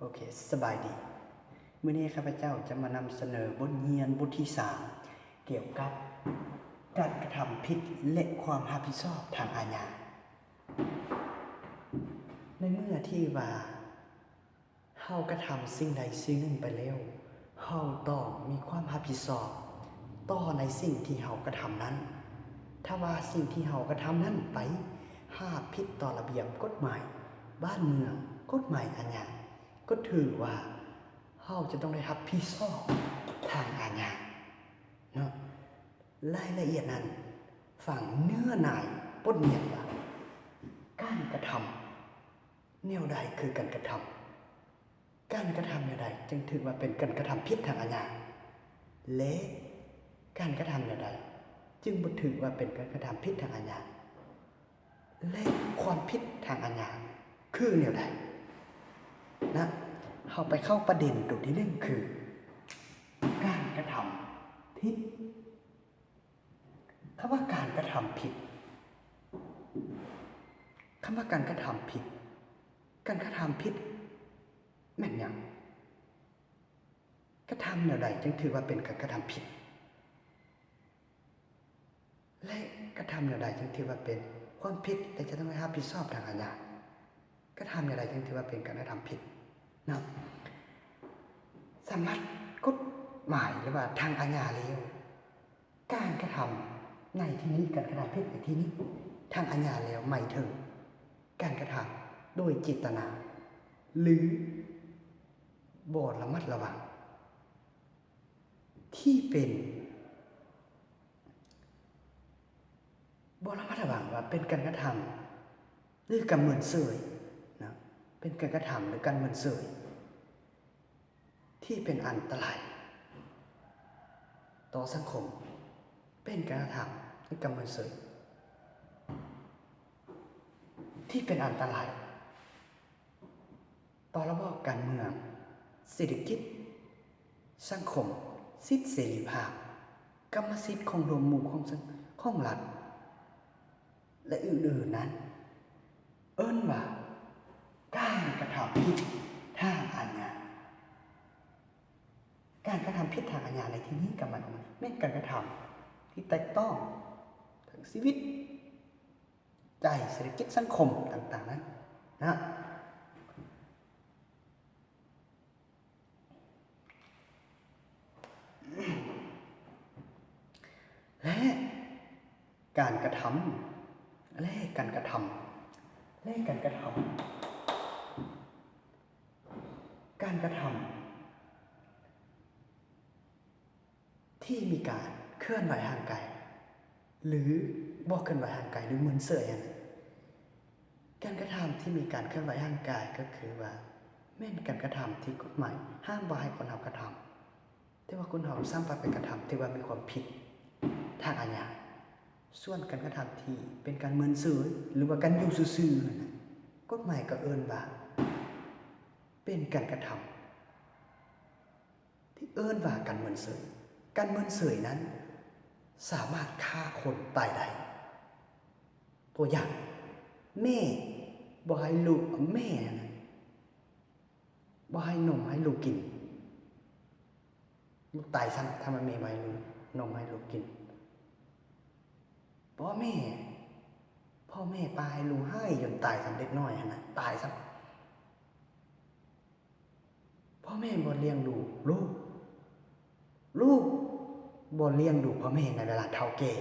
โอเคสบายดีมื้อนี้ข้าพเจ้าจะมานำเสนอบทเรียนบทที่3เกี่ยวกับการกระทำผิดและความรับผิดชอบทางอาญาในเมื่อที่ว่าเฮากระทำสิ่งใดสิ่งหนึ่งไปแล้วเฮาต้องมีความรับผิดชอบต่อในสิ่งที่เฮากระทำนั้นถ้าว่าสิ่งที่เฮากระทำนั้นไปผิดต่อระเบียบกฎหมายบ้านเมืองกฎหมายอาญาก็ถือว่าเฮาจะต้องได้รับผิดชอบทางอาญาเนาะรายละเอียดนั้นฝั่งเนื้อหน่ายบทเรียนว่าการกระทำแนวใดคือการกระทำการกระทำแนวใดจึงถือว่าเป็นการกระทำผิดทางอาญาและการกระทำแนวใดจึงบ่ถือว่าเป็นการกระทำผิดทางอาญาและความผิดทางอาญาคือแนวใดนะเราไปเข้าประเด็นตรงที่1คือการกระทำผิดคำว่าการกระทำผิดคำว่าการกระทำผิดการกระทำผิดแม่นหยังกระทำแนวใดจึงถือว่าเป็นการกระทำผิดและกระทำแนวใดจึงถือว่าเป็นความผิดและจะต้องรับผิดชอบทางอาญากระทำแนวใดจึงถือว่าเป็นการกระทำผิดนะสำหรับกฎหมายหรือว่าทางอาญาแล้วการกระทำในที่นี้การกระทำผิดในที่นี้ทางอาญาแล้วหมายถึงการกระทำโดยเจตนาหรือบ่ระมัดระวังที่เป็นบ่ระมัดระวังว่าเป็นการกระทำหรือการเมินเสยนะเป็นการกระทำหรือการเมินเสยที่เป็นอันตรายต่อสังคมเป็นการกระทำหรือการเมินเสยที่เป็นอันตรายต่อระบอบการเมืองเศรษฐกิจสังคมสิทธิเสรีภาพกรรมสิทธิ์ของรวมหมู่ของรัฐและอื่นๆนั้นเอิ้นว่าการกระทำผิดทางอาญาการกระทำผิดทางอาญาในที่นี้ก็หมายความว่าเป็นการกระทำที่แตกต้องทางชีวิตใจเศรษฐกิจสังคมต่างๆนั้นนะและการกระทำและการกระทำและการกระทำการกระทำที่มีการเคลื่อนไหวห่างไกลหรือบ่เคลื่อนไหวห่างไกลหรือมึนเสยการกระทำที่มีการเคลื่อนไหวห่างกายก็คือว่าแม่นการกระทำที่กฎหมายห้ามบ่ให้คนเฮากระทำแต่ว่าคนเฮาสร้างไปเป็นกระทำที่ว่ามีความผิดทางอาญาส่วนการกระทำที่เป็นการเมินเสยหรือว่าการอยู่ซื่อๆกฎหมายก็เอิ้นว่าเป็นการกระทำที่เอิ้นว่าการเมินเสยการเมินเสยนั้นสามารถฆ่าคนตายได้ตัวอย่างแม่บ่ให้ลูกแม่นะบ่ให้นมให้ลูกกินลูกตายซ้ำถ้ามันแม่บ่ให้ลูกนมให้ลูกกินพ่อแม่ปาให้ลูกให้จนตายซ้ำเด็กน้อยนะตายซ้ำพ่อแม่บ่เลี้ยงดูลูกบ่เลี้ยงดูพ่อแม่ในเวลาเฒ่าแก่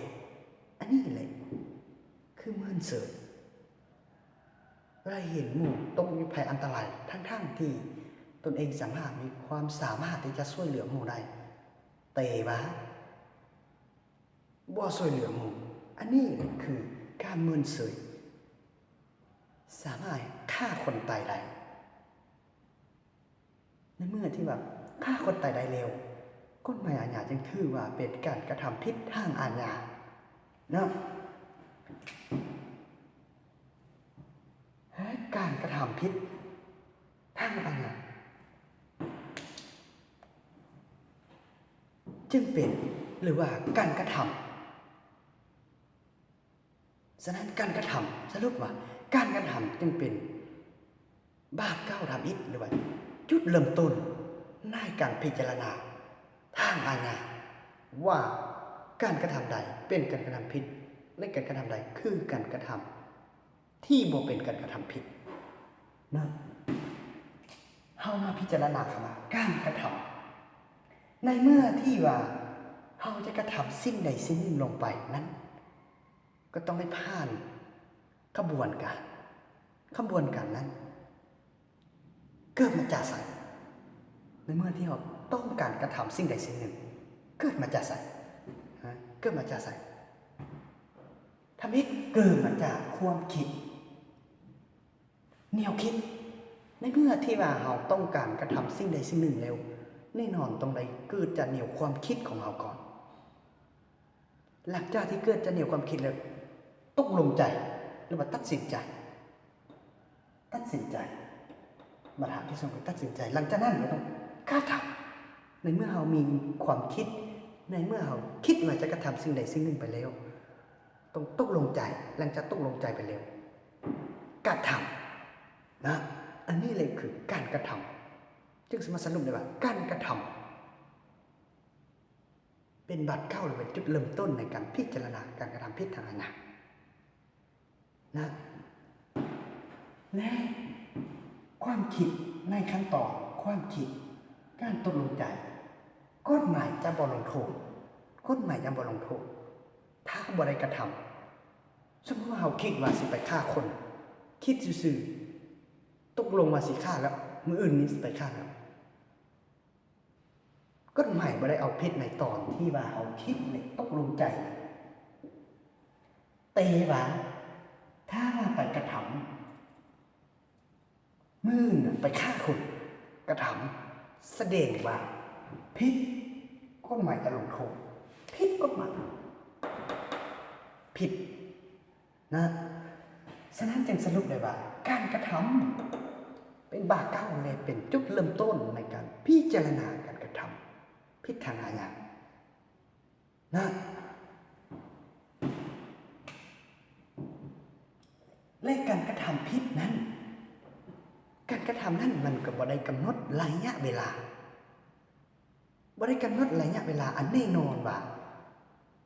อันนี้แหละคือเมินเสยเราเห็นหมู่ตกอยู่ภัยอันตรายทั้งที่ตนเองมีความสามารถที่จะช่วยเหลือหมู่ได้แต่ว่าบ่ช่วยเหลือหมู่อันนี้คือการเมินเสยสามารถฆ่าคนตายได้ในเมื่อที่แบบฆ่าคนตายได้เร็วกฎหมายอาญาจึงถือว่าเป็นการกระทำผิดทางอาญาเนาะการกระทำผิดทางอาญาจึงเป็นหรือว่าการกระทำฉะนั้นการกระทำสรุปว่าการกระทำจึงเป็นบาปเก้าทำอิฐหรือว่า จุดเริ่มต้นในการพิจารณาทางอาญาว่าการกระทำใดเป็นการกระทำผิดและการกระทำใดคือการกระทำที่บ่เป็นการกระทำผิดนะเฮามาพิจารณาคำว่าการกระทำในเมื่อที่ว่าเฮาจะกระทำสิ่งใดสิ่งหนึ่งลงไปนั้นก็ต้องได้ผ่านกระบวนการนั้นเกิดมาจากไสในเมื่อที่เราต้องการกระทำสิ่งใดสิ่งหนึ่งเกิดมาจากไสเกิดมาจากไสทำให้เกิดมาจากความคิดแนวคิดในเมื่อที่ว่าเราต้องการกระทำสิ่งใดสิ่งหนึ่งแล้วแน่นอนต้องได้เกิดจากแนวความคิดของเราก่อนหลังจากที่เกิดจากแนวความคิดแล้วตกลงใจหรือว่าตัดสินใจมาถามที่สองคือตัดสินใจหลังจากนั้นเราต้องกระทำในเมื่อเรามีความคิดในเมื่อเราคิดว่าจะกระทำสิ่งใดสิ่งหนึ่งไปแล้วต้องตกลงใจหลังจากตกลงใจไปแล้วกระทำนะอันนี้เลยคือการกระทำจึงสามารถสรุปได้ว่าการกระทำเป็นบาดเก้าหรือเป็นจุดเริ่มต้นในการพิจารณาการกระทำผิดทางอาญานะและความคิดในขั้นตอนความคิดการตกลงใจกฎหมายจะบ่ลงโทษถ้าบ่ได้กระทำสมมติว่าเราคิดว่าสิไปฆ่าคนคิดซื่อๆตกลงว่าสิฆ่าแล้วมื้ออื่นนี้สิไปฆ่าแล้วกฎหมายบ่ได้เอาผิดในตอนที่ว่าเอาคิดในตกลงใจแต่ว่าถ้าว่าไปกระทำมื้อน่ะไปฆ่าคนกระทำแสดงว่าผิดกฎหมายจะลงโทษผิดกฎหมายผิดนะฉะนั้นจึงสรุปได้ว่าการกระทำเป็นบาปเก้าเลยเป็นจุดเริ่มต้นในการพิจารณาการกระทำผิดทางอาญานะและการกระทำผิดนั้นการกระทำนั้นมันก็บ่ได้กำหนดระยะเวลาอันแน่นอนว่า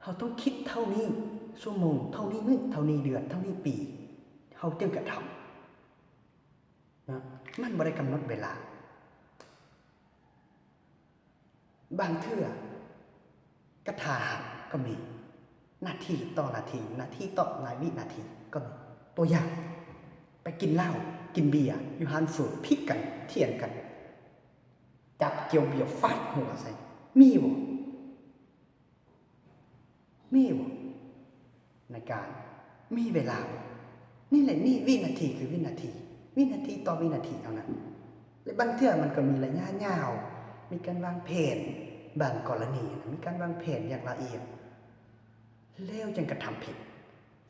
เราต้องคิดเท่านี้ชั่วโมงเท่านี้มื้อเท่านี้เดือนเท่านี้ปีเราจึงกระทำนะมันบ่ได้กำหนดเวลาบางเทื่อกระทาหักก็มีนาทีต่อนาทีต่อวินาทีก็มีตัวอย่างไปกินเหล้ากินเบียร์อยู่ร้านฝืนพิกกันเถียงกันจับเกี่ยวเบียร์ฟาดหัวใส่มีบ่ในการมีเวลานี่แหละนี่วินาทีคือวินาทีต่อวินาทีเท่านั้นและบางเทื่อมันก็มีระยะยาวมีการวางแผนบางกรณีมีการวางแผนอย่างละเอียดแล้วจึงกระทำผิด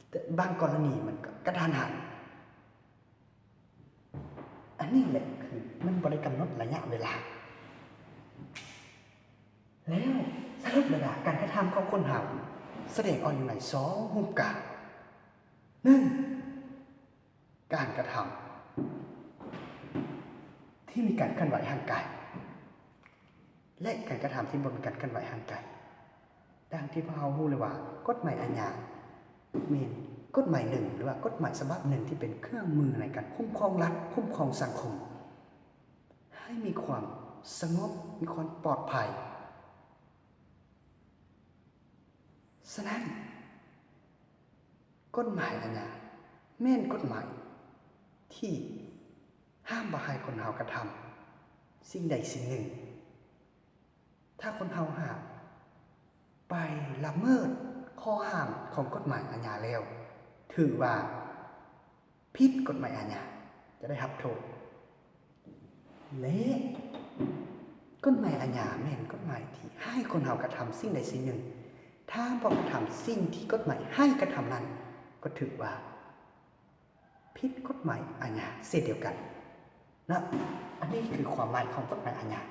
แต่บางกรณีมันก็กระทันหันอันนี้แหละคือมันบ่ได้กำหนดระยะเวลาแล้วสรุปเลยว่าการกระทำของคนเราแสดงออกอยู่ใน2รูปแบบ1การกระทำที่มีการเคลื่อนไหวทางกายและการกระทำที่บ่มีการเคลื่อนไหวทางกายดังที่พวกเรารู้เลยว่ากฎหมายอาญามีกฎหมายหนึ่งหรือว่ากฎหมายฉบับหนึ่งที่เป็นเครื่องมือในการคุ้มครองรัฐคุ้มครองสังคมให้มีความสงบมีความปลอดภัยฉะนั้นกฎหมายอาญาแม่นกฎหมายที่ห้ามบ่ให้คนเฮากระทำสิ่งใดสิ่งหนึ่งถ้าคนเฮาหากไปละเมิดข้อห้ามของกฎหมายอาญาแล้วถือว่าผิดกฎหมายอาญาจะได้รับโทษและกฎหมายอาญาแม่นกฎหมายที่ให้คนเฮากระทำสิ่งใดสิ่งหนึ่งถ้าบ่กระทำสิ่งที่กฎหมายให้กระทำนั้นก็ถือว่าผิดกฎหมายอาญาเช่นเดียวกันนะอันนี้คือความหมายของกฎหมายอาญา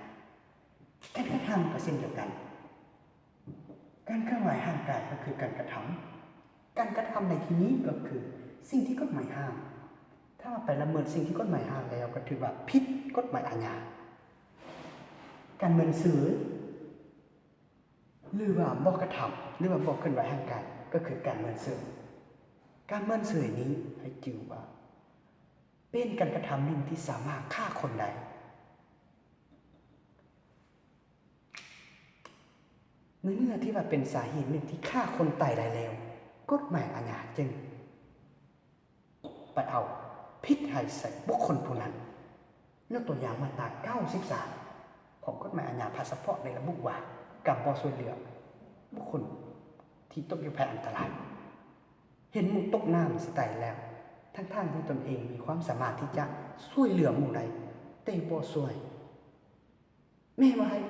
การกระทำก็เช่นเดียวกันการเคลื่อนไหวทางกายก็คือการกระทำในที่นี้ก็คือสิ่งที่กฎหมายห้ามถ้าไปละเมิดสิ่งที่กฎหมายห้ามแล้วก็ถือว่าผิดกฎหมายอาญา การเมินสื่อหรือว่าบ่กระทำหรือว่าบ่เคลื่อนไหวทางกายก็คือการเมินสื่อการเมินสื่อนี้ให้จื่อว่าเป็นการกระทำหนึ่งที่สามารถฆ่าคนได้ในเมื่อที่ว่าเป็นสาเหตุหนึ่งที่ฆ่าคนตายได้แล้วกฎหมายอาญาจึงไปเอาพิษให้ใส่บุคคลผู้นั้นยกตัวอย่างมาตรา93ของกฎหมายอาญาพาสปอร์ตในระบุว่ากำบ่ช่วยเหลือบุคคลที่ตกอยู่ภัยอันตรายเห็นหมู่ตกน้ำสิตายแล้วทั้งที่ตนเองมีความสามารถที่จะช่วยเหลือหมู่ใดแต่บ่ช่วยแม่ว่าให้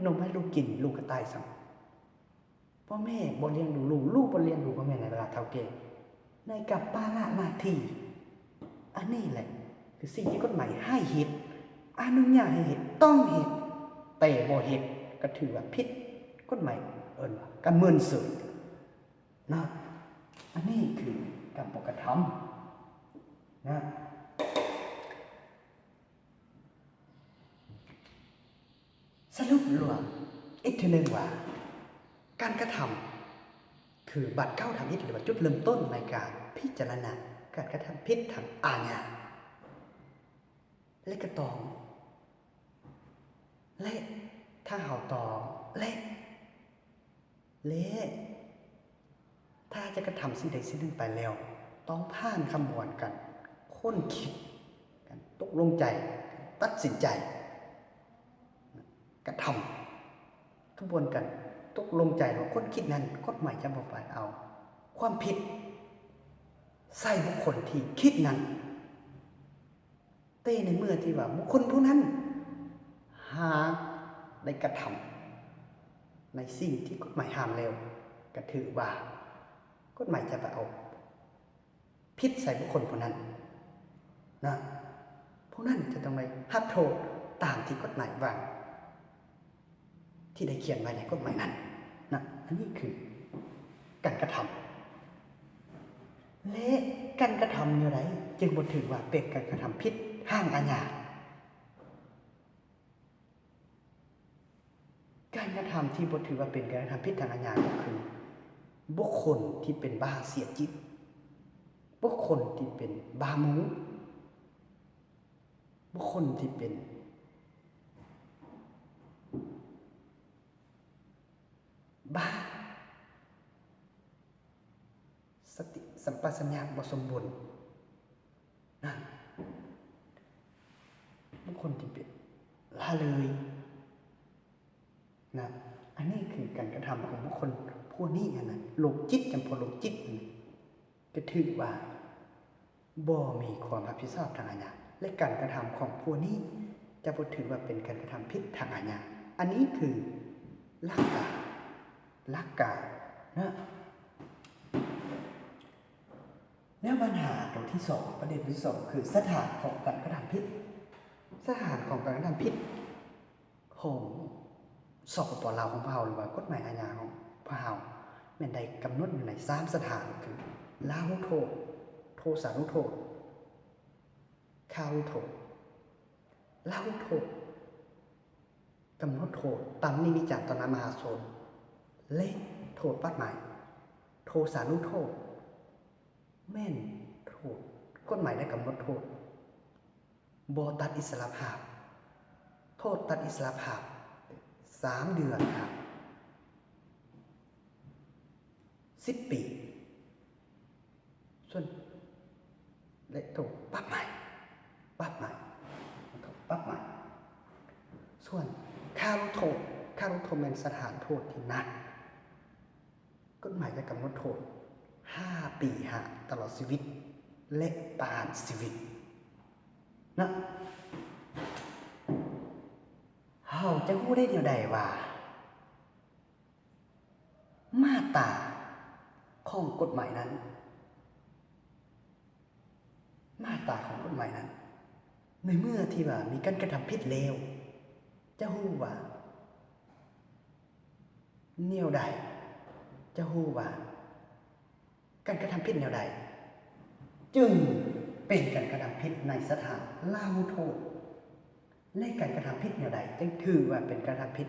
นมให้ลูกกินลูกก็ตายซ้ำพ่อแม่บ่เลี้ยงดูลูกบ่เลี้ยงดูพ่อแม่ในเวลาเท่าแก่ในกับภาระหน้าที่อันนี้แหละคือสิ่งที่กฎหมายให้เฮ็ดอนุญาตให้เฮ็ดต้องเฮ็ดแต่บ่เฮ็ดก็ถือว่าผิดกฎหมายเอิ้นว่าการเมินสื่อนะอันนี้คือการปกระทำนะสรุปรวมอีกทีหนึ่งว่าการกระทำคือบัตรเข้าทำผิดหรือว่าจุดเริ่มต้นในการพิจารณาการกระทำผิดทางอาญาและกระตองและถ้าเห่าต่อและถ้าจะกระทำสิ่งใดสิ่งหนึ่งไปแล้วต้องผ่านขบวนการค้นคิดการตกลงใจตัดสินใจกระทำกระบวนการตกลงใจว่าคนคิดนั้นกฎหมายจะบอกไปเอาความผิดใส่บุคคลที่คิดนั้นในเมื่อที่ว่าบุคคลผู้นั้นหาได้กระทำในสิ่งที่กฎหมายห้ามแล้วก็ถือว่ากฎหมายจะไปเอาผิดใส่บุคคลผู้นั้นนะผู้นั้นจะต้องไปรับโทษตามที่กฎหมายวางที่ได้เขียนไว้ในกฎหมายนั้นนะอันนี้คือการกระทำและการกระทำอย่างไรจึงบ่ถือว่าเป็นการกระทำผิดทางอาญาการกระทำที่บ่ถือว่าเป็นการกระทำผิดทางอาญาก็คือบุคคลที่เป็นบ้าเสียจิตบุคคลที่เป็นบ้าหมูบุคคลที่เป็นบ้าสติสัมปชัญญะบ่สมบูรณ์นะบุคคลที่เป็นละเลยนะอันนี้คือการกระทำของบุคคลพวกนี้นะโรคจิตจำพวกโรคจิตก็ถือว่าบ่มีความรับผิดชอบทางอาญาและการกระทำของพวกนี้จะบ่ถือว่าเป็นการกระทำผิดทางอาญาอันนี้คือหลักการนะแล้วปัญหาตัวที่2ประเด็นที่2คือสถานของการกระทำผิดสถานของการกระทำผิดของสปป.ลาวของเราหรือว่ากฎหมายอาญาของเราแม่นได้กำหนดอยู่ใน3สถานคือลาหุโทษโทสานุโทษคาหุโทษลาหุโทษกำหนดโทษตามนิมิจารตนมหาโสนและโทษปัดหมายโทสานุโทษแม่นโทษกฎหมายได้กำหนดโทษบ่ตัดอิสรภาพโทษตัดอิสรภาพ3 เดือนครับ10 ปีส่วนและโทษปรับใหม่ส่วนคารุโทษเป็นสถานโทษที่หนักกฎหมายจะกำหนดโทษ5 ปีตลอดชีวิตและประหารชีวิตนะเฮาจะรู้ได้เดียวใดว่ามาตราของกฎหมายนั้นในเมื่อที่ว่ามีการกระทำผิดแล้วจะรู้ว่าแนวใดจะรู้ว่าการกระทำผิดแนวใดจึงเป็นการกระทำผิดในสถานลาหุโทษ และการกระทำผิดแนวใดจึงถือว่าเป็นการทำผิด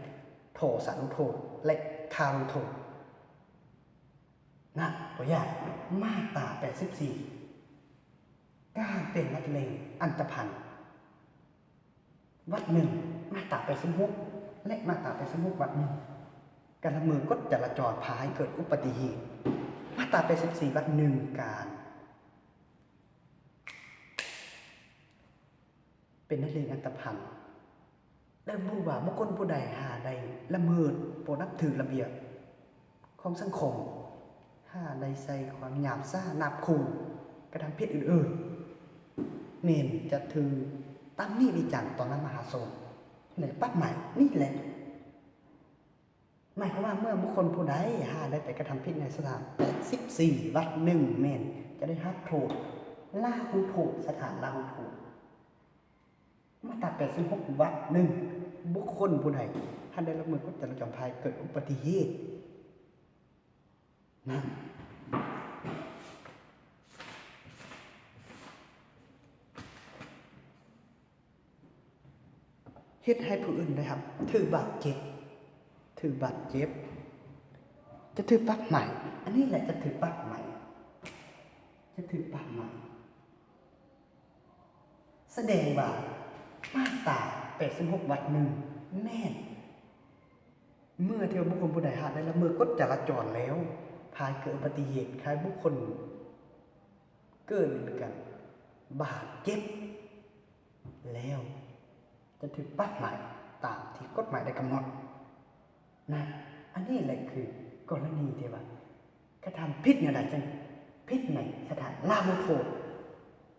โทสานุโทษและคารุโทษนะตัวอย่างมาตรา84การเป็นนักเลงอันตพันวัดหนึ่งมาตรา86และมาตรา86วัดหนึ่งการละเมิดกฎจราจรพาให้เกิดอุบัติเหตุมาตรา84วัดหนึ่งการเป็นนักเลงอันตพันและรู้ว่าบุคคลผู้ใดหาใดละเมิดโปรดนับถือระเบียบของสังคมหาใดใส่ความหยาบซ่านับขู่กระทำผิดอื่นๆเมนจะถือตั้งนี่วิจารณ์ตอนนั้นมหาสงฆ์เลยปั๊บใหม่นี่แหละหมายความว่าเมื่อบุคคลผู้ใดหาได้ไปกระทำผิดในสถาน84วัดหนึ่งเมนจะได้รับโทษลาหุโทษสถานลาหุโทษมาตรา86วัดหนึ่งบุคคลผู้ใดท่านได้ละเมิดกฎจราจรภัยเกิดอุบัติเหตุนะเฮ็ดให้ผู้อื่นได้ครับถือบาดเจ็บจะถือปรับใหม่อันนี้แหละจะถือปรับใหม่แสดงว่ามาตรา86วัดหนึ่งแม่นเมื่อเที่ยวบุคคลผู้ใดหาได้ละเมิดกฎจราจรแล้วพาเกิดอุบัติเหตุคล้ายบุคคลเกิดกันบาดเจ็บแล้วจะถือปรับใหม่ตามที่กฎหมายได้กำหนดนะอันนี้แหละคือกรณีที่ว่ากระทำผิดในใดจังผิดในสถานลาหุโทษ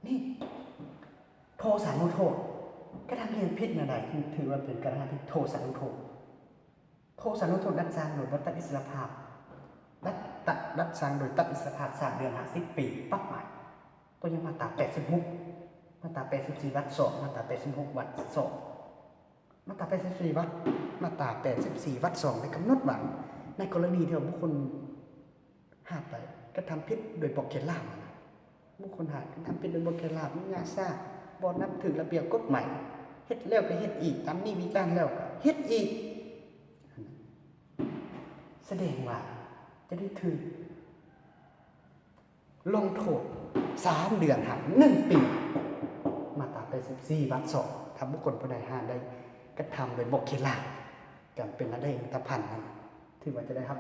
นี่โทสานุโทษกระทำเพียงผิดในใดถือว่าเป็นการกระทำผิดโทสานุโทษดัดสร้างโดยตัดอิสรภาพดัดสร้างโดยตัดอิสรภาพ3 เดือน50 ปีปรับใหม่ตัวอย่างมาตรา86มาตรา84วัด2มาตรา86วัด2มาตรา84วัดมาตรา84วัด2ได้กำหนดว่าในกรณีที่บุคคลหาไปกระทำผิดโดยบอกเขตลาบบุคคลหากระทำผิดโดยบอกเขตลาบมีงาซ่าบ่นับถือระเบียบกฎหมายเฮ็ดแล้วก็เฮ็ดอีกตามนี้วิจารณ์แล้วก็เฮ็ดอีกแสดงว่าจะได้ถือลงโทษ3 เดือนหัก1 ปีมาตรา84วัด2ถ้าบุคคลผู้ใดหาได้กระทำโดยบอกเขตลาบกันเป็นนักเลงอันตพันนั้นถือว่าจะได้รับ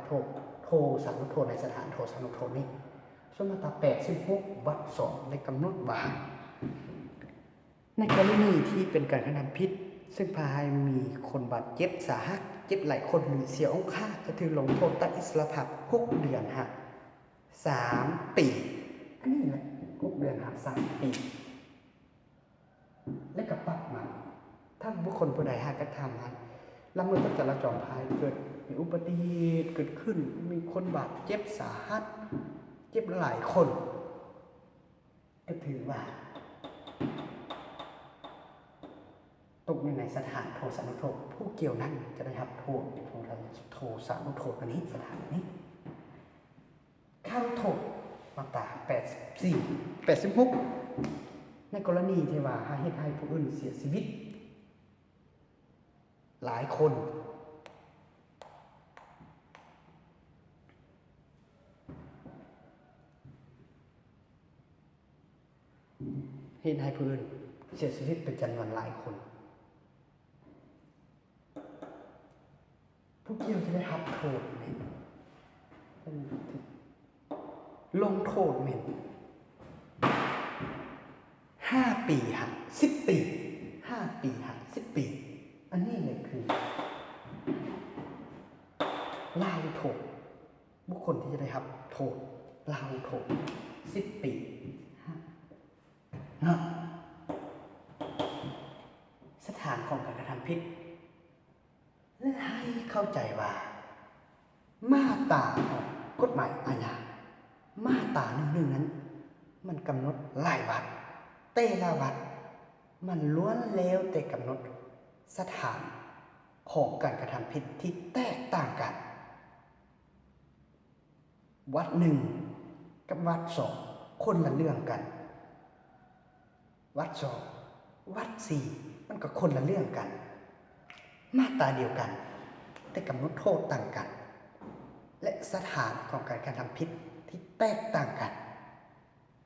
โทสานุโทษในสถานโทสานุโทษนี้ส่วนมาตรา86วัด2ได้กำหนดว่าในกรณีที่เป็นการกระทำผิดซึ่งพาให้มีคนบาดเจ็บสาหัสเจ็บหลายคนหรือเสียองค์ค่าจะถือลงโทษตัดอิสรภาพ6 เดือนหัก3 ปีอันนี้แหละ6 เดือนหัก3 ปีและกับปรับใหม่ถ้าบุคคลผู้ใดหากระทำนั้นละเมิดกฎจราจรภัยเกิดมีอุบัติเหตุเกิดขึ้นมีคนบาดเจ็บสาหัสเจ็บหลายคนก็ถือว่าตกในสถานโทสานุโทษผู้เกี่ยวนั้นจะได้รับโทษโทสานุโทษอันนี้สถานนี้ข้าวโทษมาตรา86ในกรณีที่ว่าเหตุให้ผู้อื่นเสียชีวิตหลายคนเหตุให้ผู้อื่นเสียชีวิตเป็นจำนวนหลายคนผู้เกี่ยวจะได้รับโทษลงโทษเหม็น5 ปีหัก10 ปี5 ปีหัก10 ปีอันนี้เลยคือลาหุโทษบุคคลที่จะได้รับโทษลาหุโทษ10 ปีนะสถานของการกระทำผิดและให้เข้าใจว่ามาตราของกฎหมายอาญามาตรา1นั้นมันกำหนดหลายวัดแต่ละวัดมันล้วนแล้วแต่กำหนดสถานของการกระทำผิดที่แตกต่างกันวัด1กับวัด2คนละเรื่องกันวัด2วัด4 มันก็คนละเรื่องกัน มาตราเดียวกันแต่กำหนดโทษต่างกัน และสถานของการกระทำผิดที่แตกต่างกัน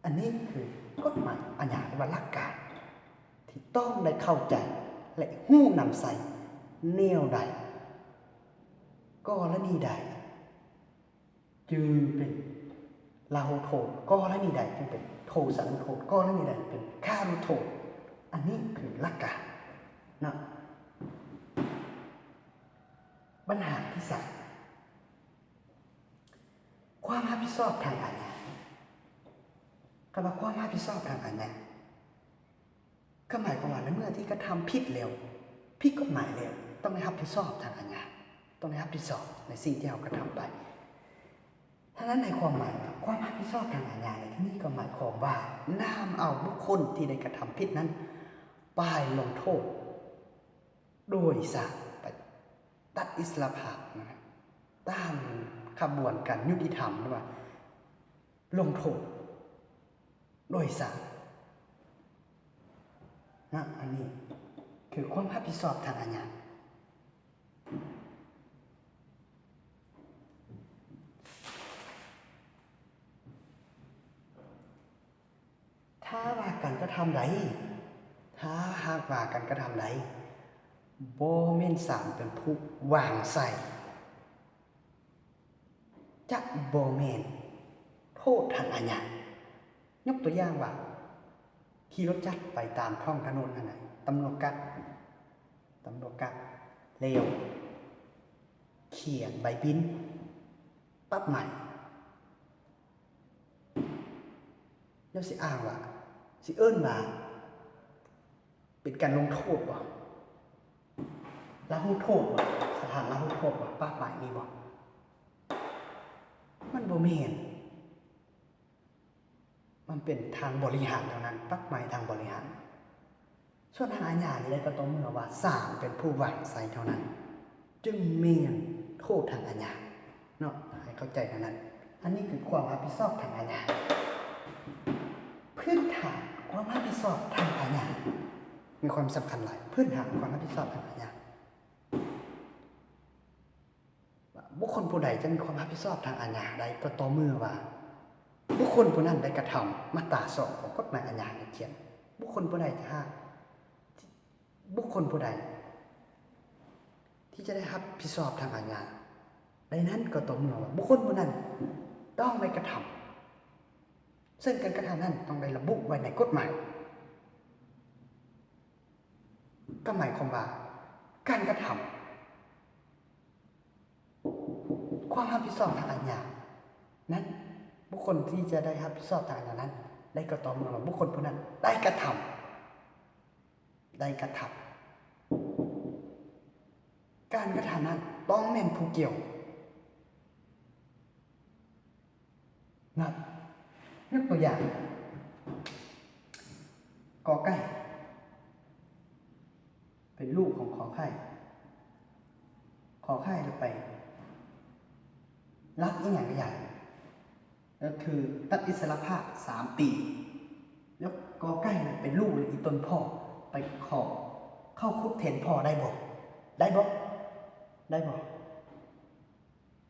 อันนี้คือกฎหมายอาญาหรือว่าหลักการที่ต้องได้เข้าใจและหู้นำใส่แนวใดกรณีใดจึงเป็นลาโหโทษกรณีใดจึงเป็นโทสันุโทษกรณีใดเป็นฆานุโทษอันนี้คือหลักการนะปัญหาที่สามความรับผิดชอบทางอาญาคำว่าความรับผิดชอบทางอาญาก็หมายความว่าในเมื่อที่กระทำผิดแล้วผิดกฎหมายแล้วต้องได้รับผิดชอบทางอาญาต้องได้รับผิดชอบในสิ่งที่เรากระทำไปฉะนั้นในความหมายความรับผิดชอบทางอาญาในที่นี้ก็หมายความว่านำเอาบุคคลที่ได้กระทำผิดนั้นไปลงโทษโดยสารไปตัดอิสรภาพนะครับตามขบวนการยุติธรรมหรือว่าลงโทษโดยสารนะอันนี้คือความรับผิดชอบทางอาญาถ้าว่าการกระทำใดถ้าหากว่าการกระทำใดบ่แม่นศาลเป็นผู้วางใส่จะบ่แม่นโทษทางอาญายกตัวอย่างว่าขี่รถจักรไปตามท้องถนนนั่นน่ะตำรวจกัดเร็วเขียนใบบินปั๊บใหม่แล้วสิอ้างว่าสิเอิ้นว่าเป็นการลงโทษบ่ละหูโทษบ่สถานละหูโทษบ่ปั๊บใหม่นี่บ่มันบ่แม่นมันเป็นทางบริหารเท่านั้นปั๊บใหม่ทางบริหารส่วนทางอาญานี่ได้ก็ต้องเมื่อว่าศาลเป็นผู้วางใส่เท่านั้นจึงแม่นโทษทางอาญาเนาะให้เข้าใจเท่านั้นอันนี้คือความรับผิดชอบทางอาญาพื้นฐานความรับผิดชอบทางอาญามีความสำคัญหลายพื้นฐานความรับผิดชอบทางอาญาบุคคลผู้ใดจะมีความรับผิดชอบทางอาญาใดก็ต่อเมื่อว่าบุคคลผู้นั้นได้กระทำมาตรา2ของกฎหมายอาญาเขียนบุคคลผู้ใดที่จะได้รับผิดชอบทางอาญาในนั้นก็ต่อเมื่อว่าบุคคลผู้นั้นต้องได้กระทำซึ่งการกระทำนั้นต้องได้ระบุไว้ในกฎหมายก็หมายความว่าการกระทำความรับผิดชอบทางอาญานั้นบุคคลที่จะได้รับผิดชอบทางอาญานั้นได้ก็ต่อเมื่อว่าบุคคลผู้นั้นได้กระทำการกระทำนั้นต้องแม่นผู้เกี่ยวนะยกตัวอย่างกอไก่เป็นลูกของขอไข่จะไปรับอีกอย่างใหญ่ก็คือตัดอิสรภาพ3 ปีแล้วกอไก่เป็นลูกอีต้นพ่อไปขอเข้าคุกแทนพ่อได้บ่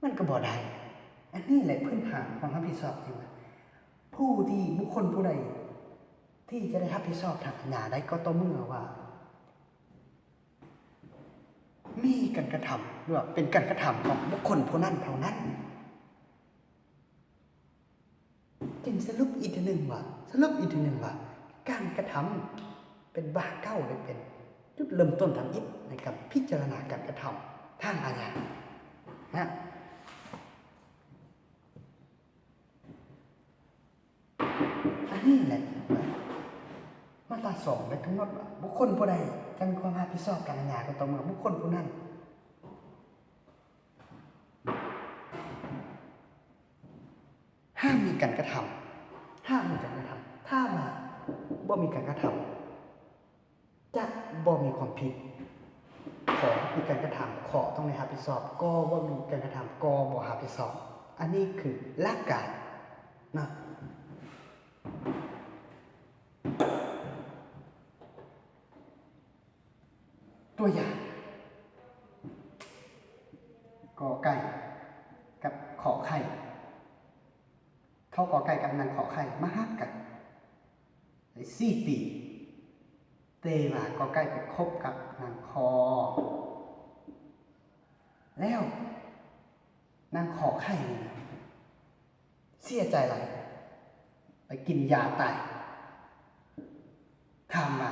มันก็บ่ได้อันนี้แหละพื้นฐานความรับผิดชอบที่ว่าบุคคลผู้ใดที่จะได้รับผิดชอบทางอาญาได้ก็ต่อเมื่อว่ามีการกระทำหรือว่าเป็นการกระทำของบุคคลผู้นั้นเท่านั้นจึงสรุปอีกทีหนึ่งว่าการกระทำเป็นบาปเก้าเลยเป็นจุดเริ่มต้นทำอิฐในการพิจารณาการกระทำทางอาญานะอันนี้แหละมาตรา2ได้ทั้งหมดว่าบุคคลผู้ใดจะมีความรับผิดชอบทางอาญาก็ต่อเมื่อบุคคลผู้นั้นห้ามมีการกระทำถ้ามาบ่มีการกระทำจะบ่มีความผิดขอมีการกระทำขอต้องได้รับผิดชอบก็บ่มีการกระทำก็บ่รับผิดชอบอันนี้คือหลักการนะ ตัวอย่างกอไก่กับขอไข่เท่ากอไก่กับนางขอไข่มาฮักกันได้4 ปีเตว่ากอไก่ไปคบกับนางคอแล้วนางขอไข่นี่นะเสียใจหลายไปกินยาตายถามมา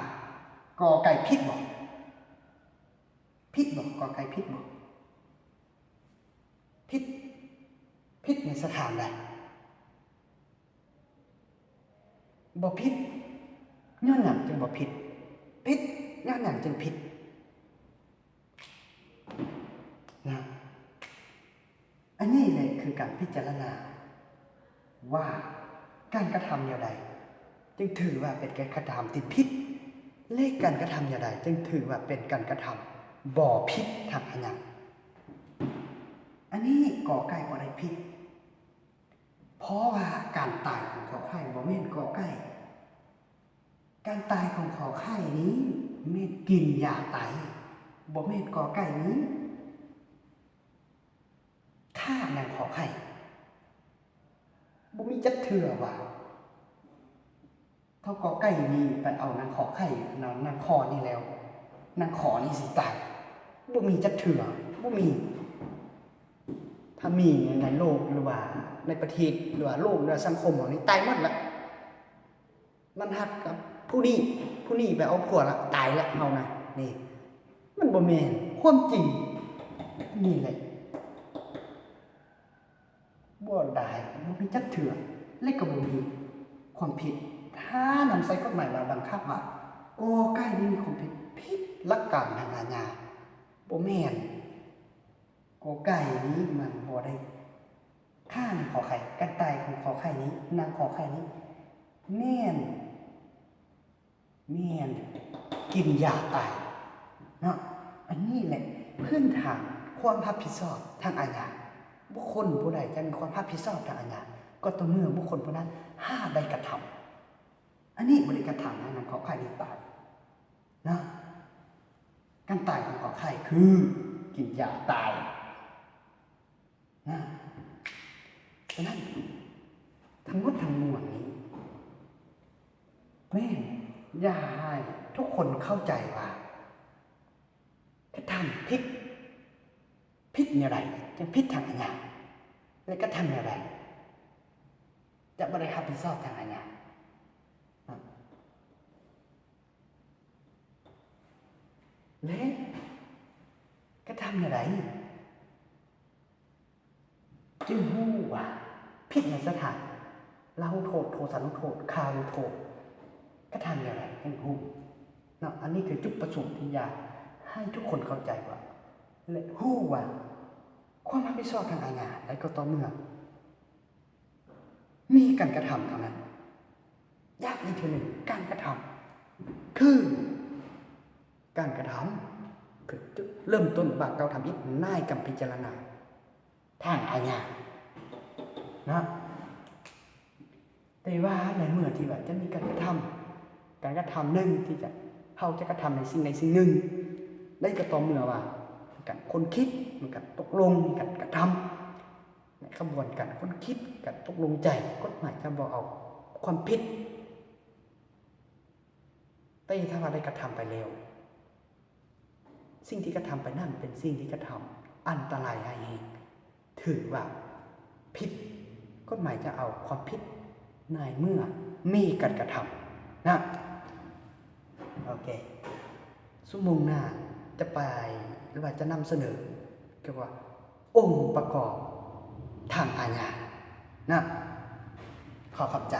กอไก่พิษบอกกอไก่พิษบอกพิษในสถานใดบ่พิษย้อนหยังจึงบ่พิษย้อนหยังจึงพิษนะอันนี้แหละคือการพิจารณาว่าการกระทำอย่างใดจึงถือว่าเป็นการกระทำที่ผิดและการกระทำอย่างใดจึงถือว่าเป็นการกระทำบ่ผิดทางอาญาอันนี้กอไก่บ่ได้ผิดเพราะว่าการตายของขอไข่บ่แม่นกอไก่การตายของขอไข่นี้แม่นกินยาตายบ่แม่นกอไก่นี้ฆ่านางขอไข่บ่มีจักเถื่อว่าเท่ากอไก่นี่ไปเอานางขอไข่นางคอนี่แล้วนางขอนี่สิตายบ่มีจักเถื่อบ่มีถ้ามีในโลกหรือว่าในประเทศหรือว่าโลกหรือสังคมของนี้ตายหมดละมันฮักกับผู้นี้ไปเอาผัวละตายละเฮานะนี่มันบ่แม่นความจริงนี่แหละบ่ได้บ่มีจักเถื่อและก็บ่มีความผิดถ้านำใส่กฎหมายมาบังคับว่ากอไก่นี่มีความผิดหลักการทางอาญาบ่แม่นกอไก่นี้มันบ่ได้ฆ่านางขอไข่การตายของขอไข่นี้นางขอไข่นี้แม่นกินยาตายเนาะอันนี้แหละพื้นฐานความรับผิดชอบทางอาญาบุคคลผู้ใดจะมีความรับผิดชอบทางอาญาก็ต่อเมื่อบุคคลผู้นั้นได้กระทำอันนี้บ่ได้กระทำนางขอไข่นี้ตายนะการตายของขอไข่คือกินยาตายนะฉะนั้นทั้งหมดทั้งมวลนี้แม่อย่าให้ทุกคนเข้าใจว่ากระทำผิดอย่างไรจะผิดทางอาญาและกระทำอย่างไรจะไม่ได้รับผิดชอบทางอาญาและกระทำอย่างไรจึงรู้ว่าผิดในสถานละหุโทษโทสานุโทษคารุโทษกระทำอย่างไรจึงรู้เนาะอันนี้คือจุดประสงค์ที่อยากให้ทุกคนเข้าใจว่าและรู้ว่าความรับผิดชอบทางอาญาและก็ต่อเมื่อมีการกระทำเท่านั้นยากอีกทีหนึ่งการกระทำคือการกระทำคือจุดเริ่มต้นบางเราทำอีกน่ายกับพิจารณาทางอาญานะแต่ว่าในเมื่อที่แบบจะมีการกระทำหนึ่งที่จะเขาจะกระทำในสิ่งหนึ่งได้ก็ต่อเมื่อว่าการคนคิดมันการตกลงการกระทำในกระบวนการคนคิดการตกลงใจกฎหมายจะบอกเอาความผิดแต่ถ้าว่าได้กระทำไปแล้วสิ่งที่กระทำไปนั่นเป็นสิ่งที่กระทำอันตรายให้ถือว่าผิดกฎหมายจะเอาความผิดในเมื่อมีการกระทำนะโอเคชั่วโมงหน้าจะไปหรือว่าจะนำเสนอเกี่ยวกับองค์ประกอบทางอาญานะขอขอบใจ